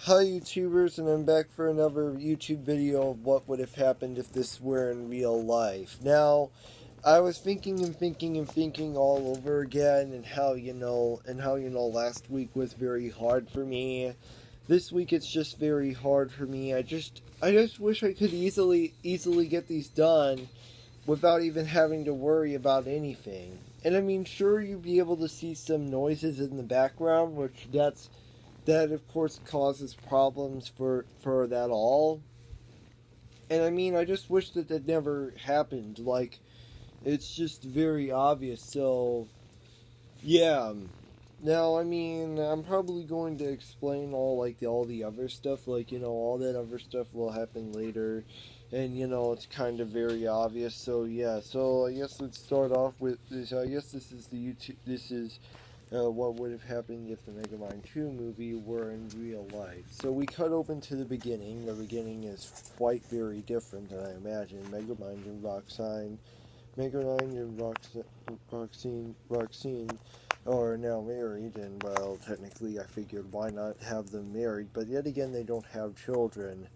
Hi YouTubers, and I'm back for another YouTube video of what would have happened if this were in real life. Now, I was thinking and thinking and thinking all over again, and how last week was very hard for me. This week it's just very hard for me. I just wish I could easily get these done without even having to worry about anything. And I mean, sure, you'd be able to see some noises in the background, that of course causes problems for that all. And I mean, I just wish that never happened. Like, it's just very obvious. So yeah. Now, I mean, I'm probably going to explain all the other stuff. All that other stuff will happen later, and it's kind of very obvious. So yeah. So I guess let's start off with this. I guess this is the YouTube. This is what would have happened if the Megamind 2 movie were in real life. So we cut open to the beginning. The beginning is quite very different than I imagined. Megamind and Roxine are now married, and well, technically I figured why not have them married, but yet again they don't have children.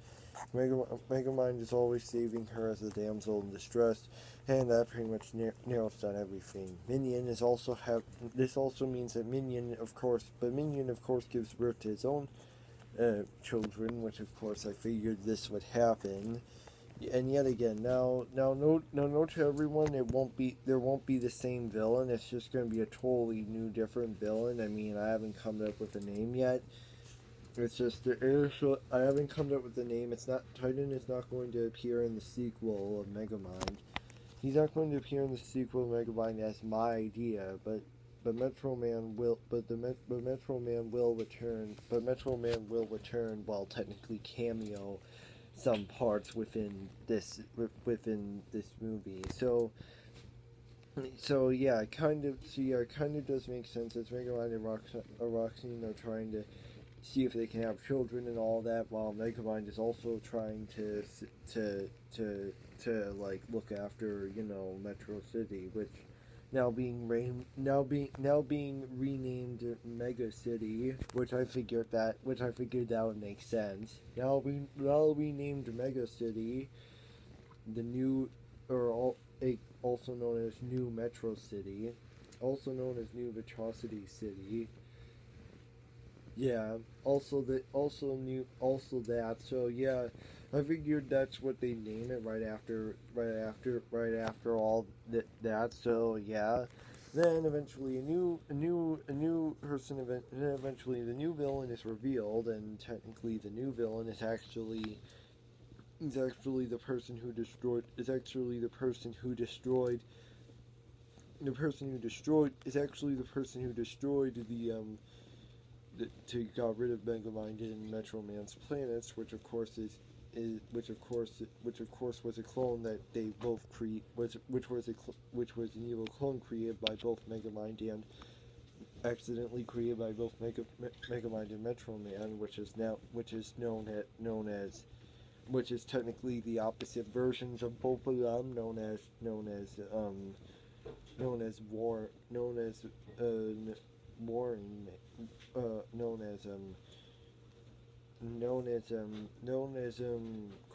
Megamind is always saving her as a damsel in distress, and that pretty much nails down everything. Minion is also have. This also means that Minion, of course, gives birth to his own children, which of course I figured this would happen. And yet again, note to everyone, there won't be the same villain. It's just going to be a totally new, different villain. I mean, I haven't come up with a name yet. It's just I haven't come up with a name. It's not Titan is not going to appear in the sequel of Megamind. He's not going to appear in the sequel of Megamind as my idea, but Metro Man will return. But Metro Man will return while technically cameo some parts within this movie. So yeah, it kind of does make sense. As Megamind and Roxine are trying to see if they can have children and all that, while Megamind is also trying to like look after Metro City, which now being renamed Mega City, which I figured that would make sense. Now renamed Mega City, the new also known as New Metro City, also known as New Metrocity City. Yeah, also that. So yeah, I figured that's what they name it right after all that. So yeah, then eventually a new person then eventually the new villain is revealed, and technically the new villain is actually the person who destroyed is actually the person who destroyed to got rid of Megamind and Metro Man's planets, which of course was a clone that they both which was an evil clone created by both Megamind and accidentally created by both Megamind and Metro Man, which is technically the opposite versions of both of them, Warring, known as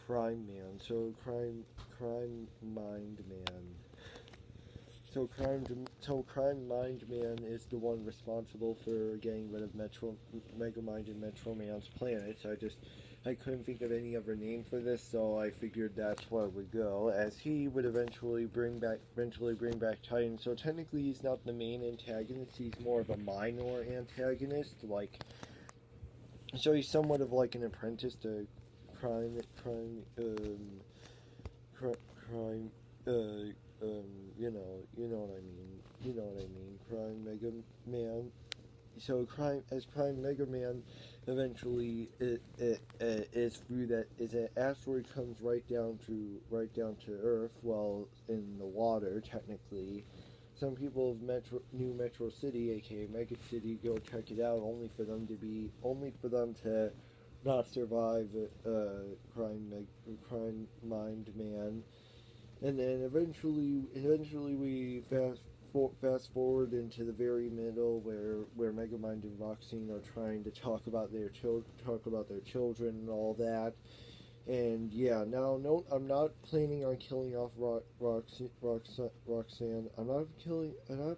Crime Man. So crime mind man. Crime Mind Man is the one responsible for getting rid of Megamind and Metro Man's planets. I couldn't think of any other name for this, so I figured that's where it would go, as he would eventually bring back Titan. So technically he's not the main antagonist, he's more of a minor antagonist, so he's somewhat of like an apprentice to crime, you know what I mean, Crime Mega Man. So Crime Mega Man, eventually is through that is an asteroid comes right down to Earth, while in the water technically. Some people of New Metro City, aka Mega City, go check it out, only for them to not survive Crime Mind Man. And then eventually we fast forward into the very middle where Megamind and Roxanne are trying to talk about their children and all that. And yeah, now no, I'm not planning on killing off Roxanne. I'm not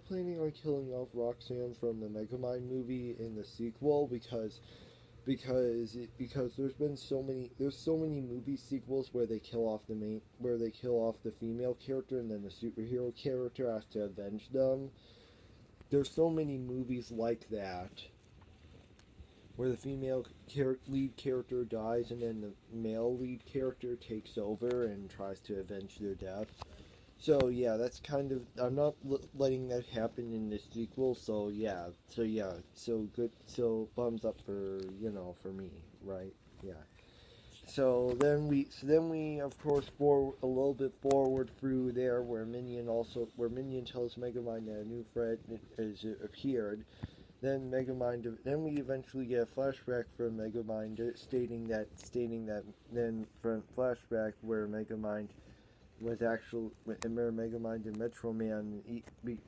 planning on killing off Roxanne from the Megamind movie in the sequel because there's so many movie sequels where they kill off the female character and then the superhero character has to avenge them. There's so many movies like that where the female lead character dies and then the male lead character takes over and tries to avenge their death. So yeah, that's kind of, I'm not letting that happen in this sequel. So good. So thumbs up for for me, right? Yeah. So then we of course a little bit forward through there where Minion tells Megamind that a new threat has appeared. Then then we eventually get a flashback from Megamind stating that then from flashback where Megamind was actually where Megamind and Metro Man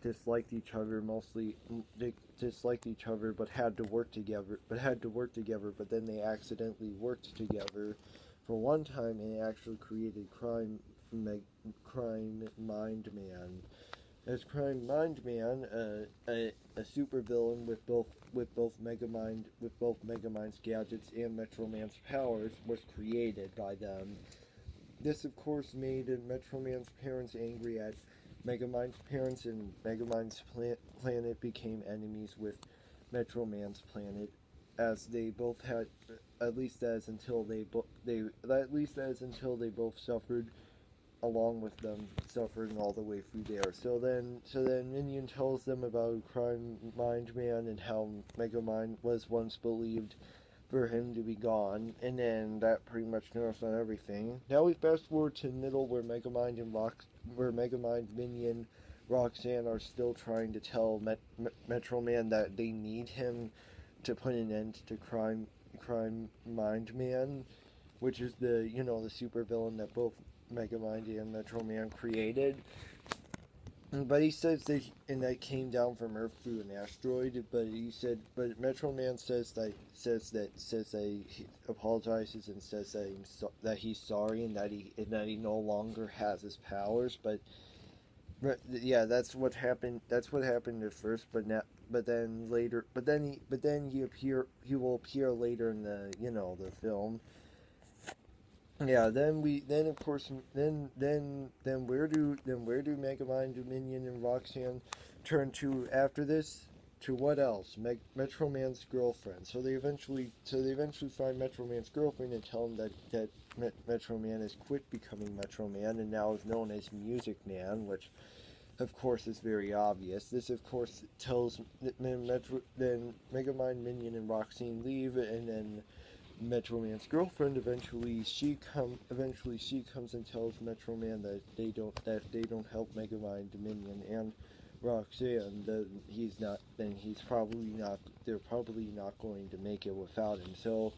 disliked each other but had to work together but then they accidentally worked together for one time and actually created Crime Mind Man. As Crime Mind Man, a supervillain with both Megamind's gadgets and Metro Man's powers, was created by them. This, of course, made Metro Man's parents angry at Megamind's parents, and Megamind's planet became enemies with Metro Man's planet, as they both had, at least as until they both suffered along with them, suffering all the way through there. So then Minion tells them about Crime Mind Man and how Megamind was once believed for him to be gone, and then that pretty much narrows on everything. Now we fast forward to the middle where Megamind, Minion, Roxanne are still trying to tell Metro Man that they need him to put an end to Crime Mind Man, which is the the supervillain that both Megamind and Metro Man created. But he says that came down from Earth through an asteroid. But Metro Man says that he apologizes and says that he's sorry and that he no longer has his powers. But yeah, that's what happened. That's what happened at first. But then he will appear later in the film. Yeah, then where do Megamind, Minion, and Roxanne turn to after this? To what else? Metro Man's girlfriend. So they eventually find Metro Man's girlfriend and tell him that Metro Man has quit becoming Metro Man and now is known as Music Man, which of course is very obvious. This of course tells then Megamind, Minion, and Roxanne leave, and then Metro Man's girlfriend eventually she comes and tells Metro Man that they don't help Megamind, Dominion, and Roxanne. That they're probably not going to make it without him. So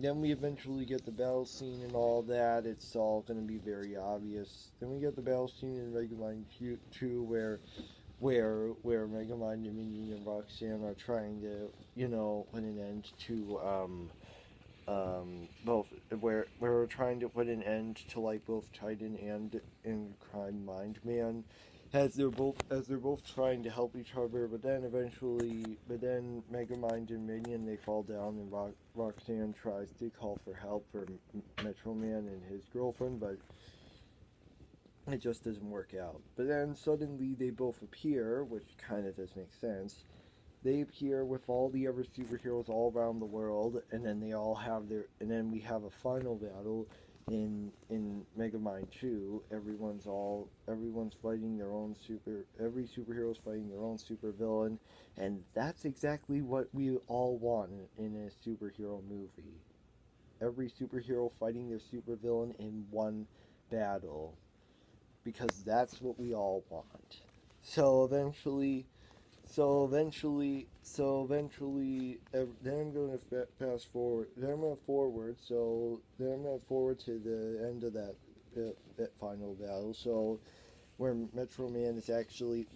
then we eventually get the battle scene and all that. It's all going to be very obvious. Then we get the battle scene in Megamind 2 where Megamind, Dominion, and Roxanne are trying to put an end to both where we're trying to put an end to both Titan and Crime Mind Man, as they're both trying to help each other, but then Megamind and Minion, they fall down, and Roxanne tries to call for help for Metro Man and his girlfriend, but it just doesn't work out. But then suddenly they both appear, which kind of does make sense. They appear with all the other superheroes all around the world, and then we have a final battle in Megamind 2. Everyone's fighting their own every superhero's fighting their own super villain, and that's exactly what we all want in a superhero movie. Every superhero fighting their super villain in one battle, because that's what we all want. So eventually, then I'm going to fast forward. Then I'm going to forward. So then I'm going to forward to the end of that final battle. So where Metro Man is actually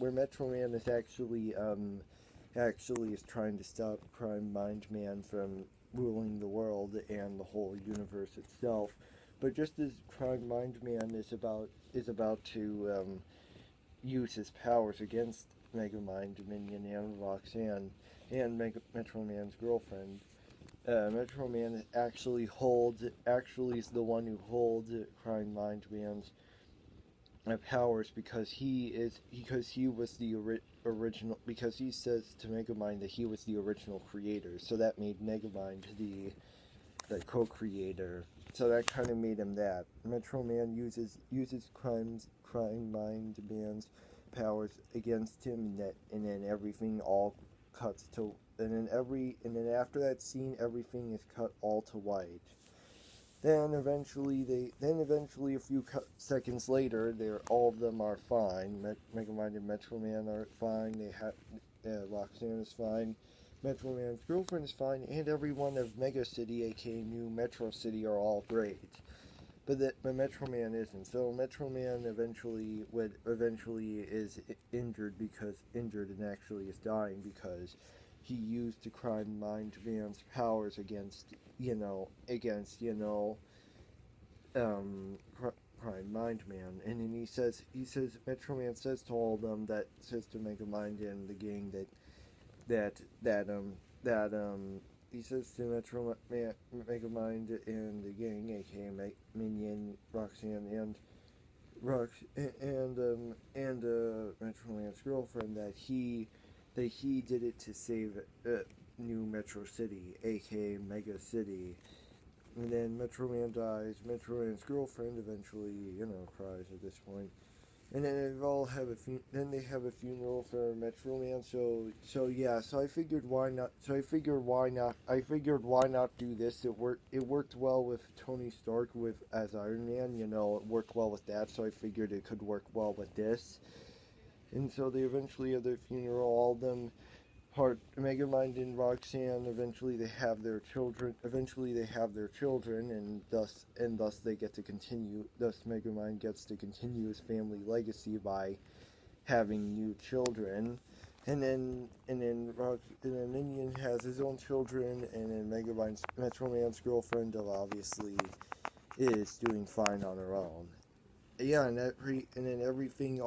is trying to stop Crime Mind Man from ruling the world and the whole universe itself. But just as Crime Mind Man is about to use his powers against Megamind, Dominion, and Roxanne, and Metro Man's girlfriend, Metro Man actually is the one who holds Crime Mind Man's powers because he was the original, because he says to Megamind that he was the original creator, so that made Megamind the co-creator. So that kind of made him that. Metro Man uses Crime Mind Man's powers against him, and then everything all cuts to, and then after that scene, everything is cut all to white. Then eventually, a few seconds later, all of them are fine. Megamind and Metro Man are fine. Roxanne is fine. Metro Man's girlfriend is fine, and everyone of Mega City, aka New Metro City, are all great. But Metro Man isn't. So Metro Man eventually is injured and actually is dying because he used the Crime Mind Man's powers against Crime Mind Man. And then he says Metro Man says to all of them, says to Megamind and the gang he says to Megamind and the gang, aka Minion, Roxanne, and Metro Man's girlfriend, that he did it to save New Metro City, aka Mega City. And then Metro Man dies. Metro Man's girlfriend eventually, cries at this point. And then they have a funeral for Metro Man. So I figured why not do this. It worked well with Tony Stark as Iron Man. It worked well with that. So I figured it could work well with this. And so they eventually have their funeral. All of them, Megamind and Roxanne, eventually they have their children, and thus they get to continue. Thus Megamind gets to continue his family legacy by having new children, and then Minion has his own children, and then Metro Man's girlfriend obviously is doing fine on her own. Yeah, and then everything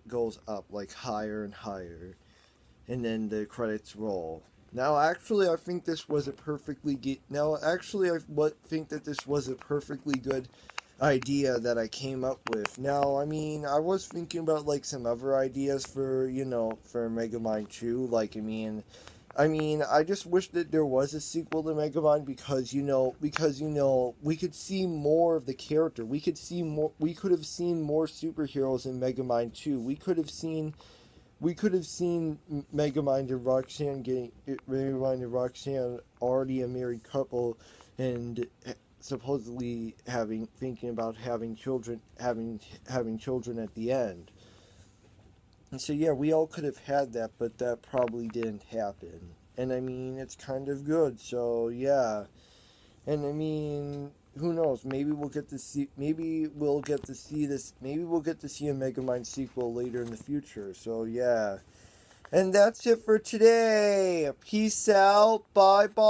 goes up like higher and higher, and then the credits roll. Now, actually, I think this was a perfectly think that this was a perfectly good idea that I came up with. Now, I mean, I was thinking about like some other ideas for Megamind 2. Like, I mean, I just wish that there was a sequel to Megamind because we could see more of the character. We could have seen more superheroes in Megamind 2. We could have seen Megamind and Roxanne already a married couple and supposedly thinking about having children at the end. And so yeah, we all could have had that, but that probably didn't happen. And I mean, it's kind of good. So yeah. And I mean, who knows? Maybe we'll get to see this. Maybe we'll get to see a Megamind sequel later in the future. So yeah. And that's it for today. Peace out. Bye bye.